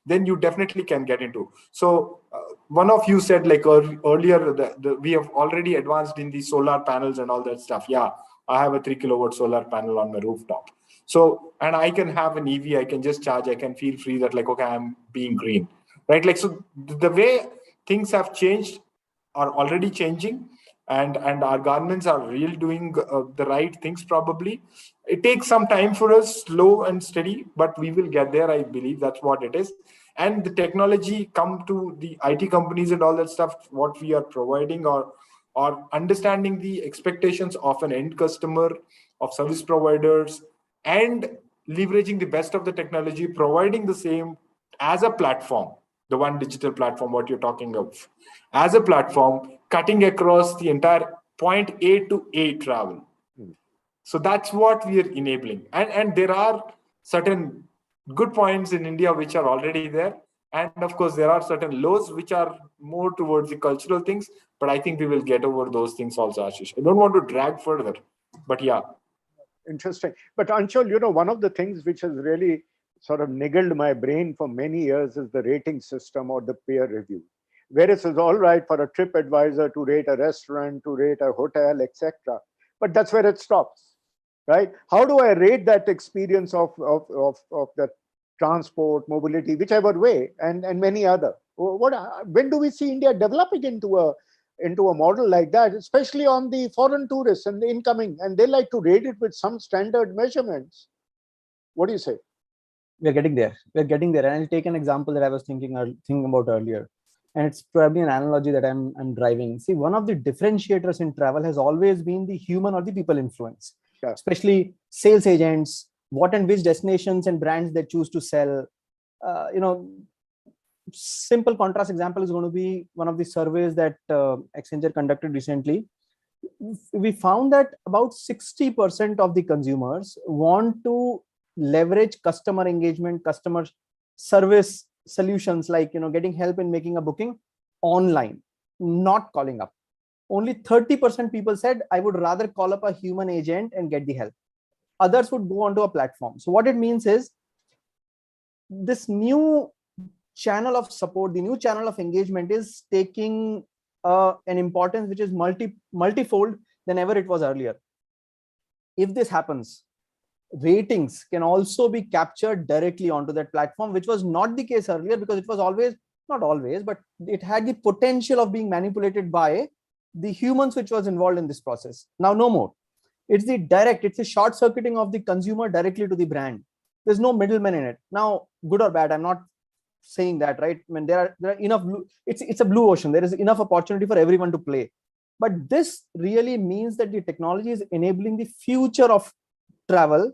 [SPEAKER 1] Then you definitely can get into. So one of you said like earlier we have already advanced in the solar panels and all that stuff. Yeah, I have a 3 kilowatt solar panel on my rooftop. So, and I can have an EV, I can just charge, I can feel free that like, okay, I'm being green, right? Like, so the way things have changed are already changing, and our governments are really doing the right things. Probably it takes some time for us, slow and steady, but we will get there. I believe that's what it is. And the technology come to the IT companies and all that stuff, what we are providing, or understanding the expectations of an end customer, of service providers, and leveraging the best of the technology, providing the same as a platform, the one digital platform, what you're talking of, as a platform, cutting across the entire point A to A travel. So that's what we are enabling. And there are certain good points in India which are already there. And of course, there are certain lows which are more towards the cultural things. But I think we will get over those things also, Ashish. I don't want to drag further, but yeah.
[SPEAKER 2] Interesting. But Anshul, one of the things which has really sort of niggled my brain for many years is the rating system or the peer review. Whereas it's all right for a TripAdvisor to rate a restaurant, to rate a hotel, etc. But that's where it stops, right? How do I rate that experience of the transport, mobility, whichever way, and many other? When do we see India developing into a model like that, especially on the foreign tourists and the incoming, and they like to rate it with some standard measurements? What do you say?
[SPEAKER 5] We're getting there. And I'll take an example that I was thinking about earlier. And it's probably an analogy that I'm driving. See, one of the differentiators in travel has always been the human or the people influence, especially sales agents, what and which destinations and brands they choose to sell. Simple contrast example is going to be one of the surveys that Accenture conducted recently. We found that about 60% of the consumers want to leverage customer engagement, customer service solutions, like getting help in making a booking online, not calling up. Only 30% people said, I would rather call up a human agent and get the help. Others would go onto a platform. So what it means is this new channel of support, the new channel of engagement is taking an importance which is multifold than ever it was earlier. If this happens, ratings can also be captured directly onto that platform, which was not the case earlier, because it was always, not always, but it had the potential of being manipulated by the humans which was involved in this process. Now no more. It's the short circuiting of the consumer directly to the brand. There's no middleman in it. Now, good or bad, I'm not saying that, right? I mean, there are enough it's a blue ocean. There is enough opportunity for everyone to play. But this really means that the technology is enabling the future of travel.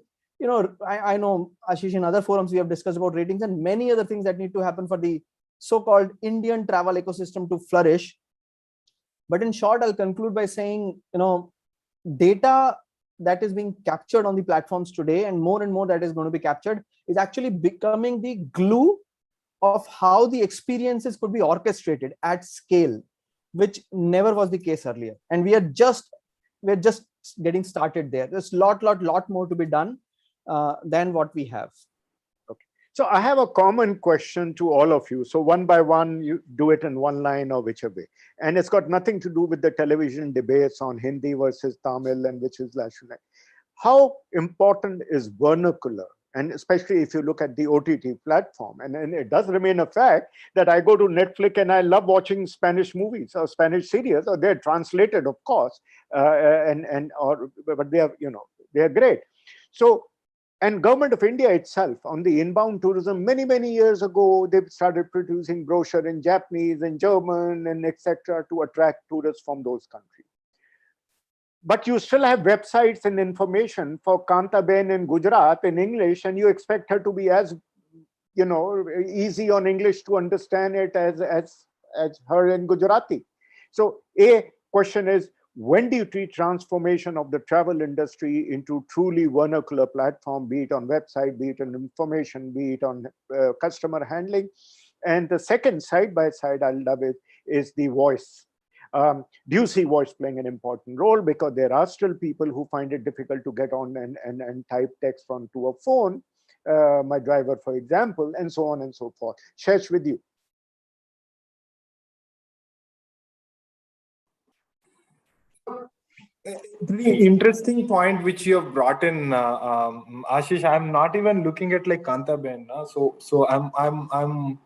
[SPEAKER 5] I know, Ashish, in other forums we have discussed about ratings and many other things that need to happen for the so-called Indian travel ecosystem to flourish. But in short, I'll conclude by saying, data that is being captured on the platforms today, and more that is going to be captured, is actually becoming the glue of how the experiences could be orchestrated at scale, which never was the case earlier. And we're just getting started there. There's lot more to be done than what we have.
[SPEAKER 2] Okay. So I have a common question to all of you. So one by one, you do it in one line or whichever way. And it's got nothing to do with the television debates on Hindi versus Tamil and which is national. How important is vernacular? And especially if you look at the OTT platform, and it does remain a fact that I go to Netflix and I love watching Spanish movies or Spanish series, or they're translated, of course, but they are, they are great. So, and Government of India itself on the inbound tourism, many years ago, they've started producing brochure in Japanese and German and etc. to attract tourists from those countries. But you still have websites and information for Kantaben in Gujarat in English, and you expect her to be as, easy on English to understand it as her in Gujarati. So a question is, when do you treat transformation of the travel industry into truly vernacular platform, be it on website, be it on information, be it on customer handling? And the second, side by side, I'll love it, is the voice. Do you see voice playing an important role? Because there are still people who find it difficult to get on and type text onto a phone, my driver, for example, and so on and so forth. Shesh, with you.
[SPEAKER 1] Pretty interesting point which you have brought in, Ashish. I'm not even looking at like Kantaben. So I'm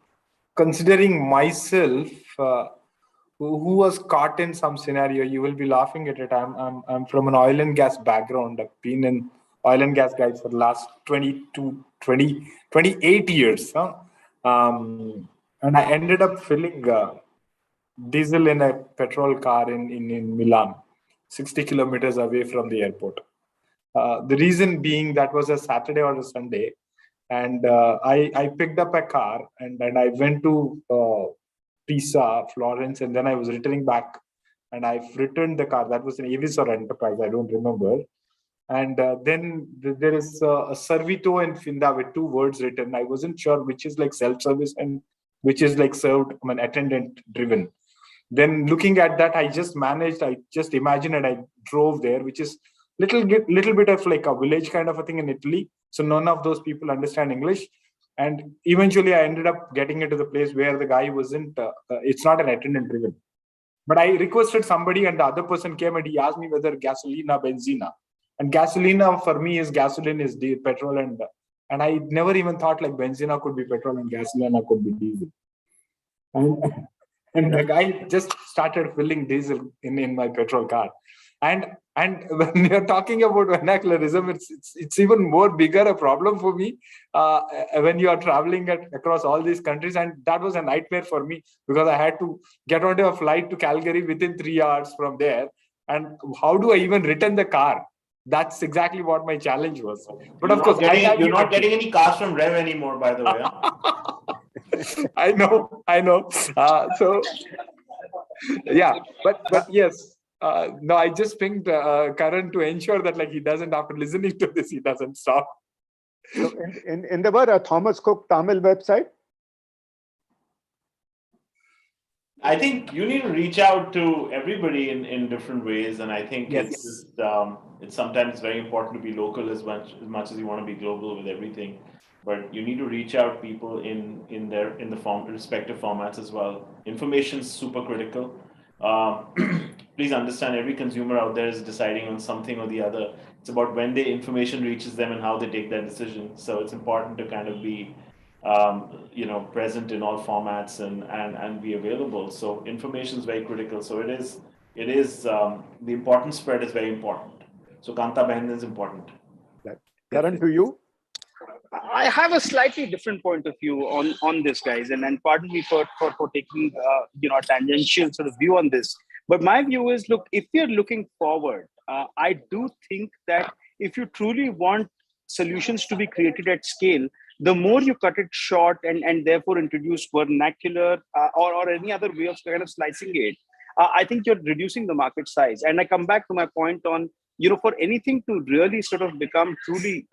[SPEAKER 1] considering myself who was caught in some scenario. You will be laughing at it. I'm from an oil and gas background. I've been in oil and gas guys for the last 28 years. And I ended up filling diesel in a petrol car in Milan, 60 kilometers away from the airport. The reason being that was a Saturday or a Sunday, and I picked up a car and I went to Pisa, Florence, and then I was returning back, and I've returned the car. That was an Avis or Enterprise, I don't remember. And then there is a Servito and Finda with two words written. I wasn't sure which is like self-service and which is like served, attendant driven. Then looking at that, I just imagined and I drove there, which is little bit of like a village kind of a thing in Italy. So none of those people understand English. And eventually I ended up getting into the place where the guy wasn't, it's not an attendant driven. But I requested somebody and the other person came and he asked me whether gasolina, benzina. And gasolina for me is gasoline is petrol and I never even thought like benzina could be petrol and gasolina could be diesel. And the guy just started filling diesel in my petrol car. And when you're talking about vernacularism, it's even more bigger a problem for me when you are traveling across all these countries. And that was a nightmare for me because I had to get onto a flight to Calgary within 3 hours from there. And how do I even return the car? That's exactly what my challenge was. But
[SPEAKER 3] of course, you're not getting any cars from Rev anymore, by the way.
[SPEAKER 1] I know. So yeah, but yes. No, I just pinged Karan to ensure that like he doesn't, after listening to this, he doesn't stop.
[SPEAKER 2] So in the word, a Thomas Cook Tamil website?
[SPEAKER 3] I think you need to reach out to everybody in different ways, and I think it's sometimes very important to be local as much as you want to be global with everything. But you need to reach out people in the respective formats as well. Information is super critical. please understand every consumer out there is deciding on something or the other. It's about when the information reaches them and how they take that decision. So it's important to kind of be, present in all formats and be available. So information is very critical. So it is the important spread is very important. So Kanta Behan is important.
[SPEAKER 2] Karan, to you.
[SPEAKER 4] I have a slightly different point of view on this, guys, and pardon me for taking a tangential sort of view on this. But my view is, look, if you're looking forward, I do think that if you truly want solutions to be created at scale, the more you cut it short and therefore introduce vernacular or any other way of kind of slicing it, I think you're reducing the market size. And I come back to my point on, for anything to really sort of become truly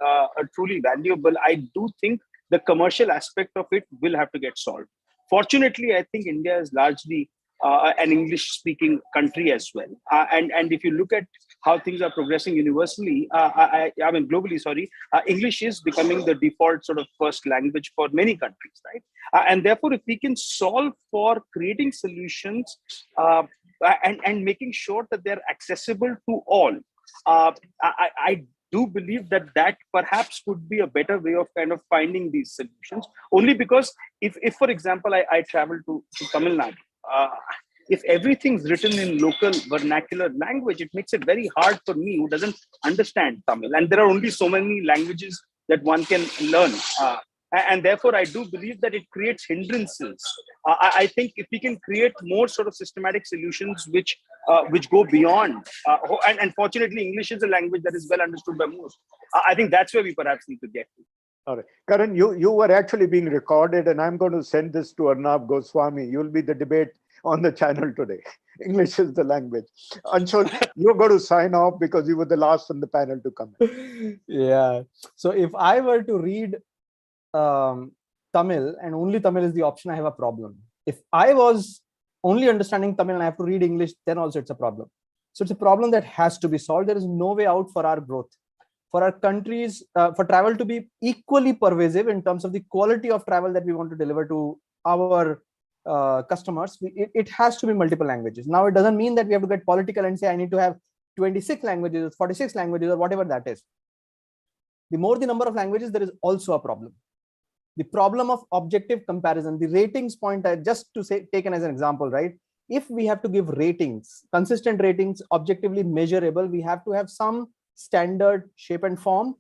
[SPEAKER 4] valuable, I do think the commercial aspect of it will have to get solved. Fortunately, I think India is largely an English-speaking country as well. And if you look at how things are progressing universally, globally, sorry, English is becoming the default sort of first language for many countries, right? And therefore, if we can solve for creating solutions and making sure that they're accessible to all, I do believe that perhaps could be a better way of kind of finding these solutions. Only because if for example, I travel to Tamil Nadu, if everything's written in local vernacular language, it makes it very hard for me who doesn't understand Tamil. And there are only so many languages that one can learn. And therefore, I do believe that it creates hindrances. I think if we can create more sort of systematic solutions which go beyond, and fortunately, English is a language that is well understood by most. I think that's where we perhaps need to get to.
[SPEAKER 2] All right. Karan, you were actually being recorded, and I'm going to send this to Arnab Goswami. You'll be the debate on the channel today. English is the language. Anshul, you're going to sign off because you were the last on the panel to come in.
[SPEAKER 5] Yeah. So if I were to read Tamil and only Tamil is the option, I have a problem. If I was only understanding Tamil and I have to read English, then also it's a problem. So it's a problem that has to be solved. There is no way out for our growth. For our countries, for travel to be equally pervasive in terms of the quality of travel that we want to deliver to our customers, it has to be multiple languages. Now, it doesn't mean that we have to get political and say, I need to have 26 languages, 46 languages, or whatever that is. The more the number of languages, there is also a problem. The problem of objective comparison, the ratings point, just to say, taken as an example, right? If we have to give ratings, consistent ratings, objectively measurable, we have to have some standard shape and form.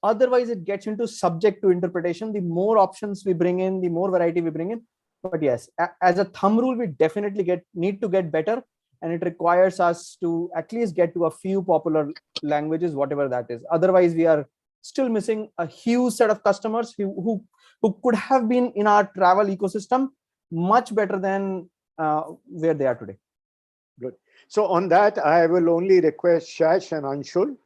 [SPEAKER 5] Otherwise, it gets into subject to interpretation. The more options we bring in, the more variety we bring in. But yes, as a thumb rule, we definitely need to get better. And it requires us to at least get to a few popular languages, whatever that is. Otherwise, we are still missing a huge set of customers who could have been in our travel ecosystem much better than where they are today.
[SPEAKER 2] Good. So on that, I will only request Shash and Anshul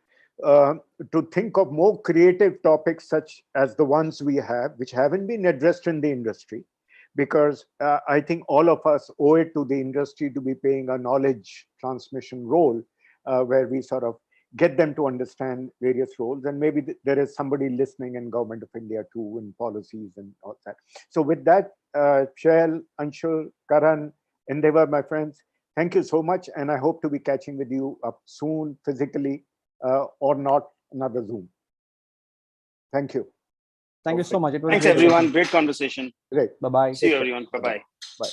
[SPEAKER 2] to think of more creative topics such as the ones we have, which haven't been addressed in the industry, because I think all of us owe it to the industry to be playing a knowledge transmission role where we sort of get them to understand various roles. And maybe there is somebody listening in Government of India too, in policies and all that. So with that, Shail, Anshul, Karan, Endeavor, my friends, thank you so much. And I hope to be catching with you up soon, physically, or not another Zoom. Thank you.
[SPEAKER 5] Thank you so much.
[SPEAKER 4] Thanks, everyone. Great conversation.
[SPEAKER 2] Great.
[SPEAKER 5] Bye-bye.
[SPEAKER 4] See you, everyone. Bye-bye.
[SPEAKER 2] Bye.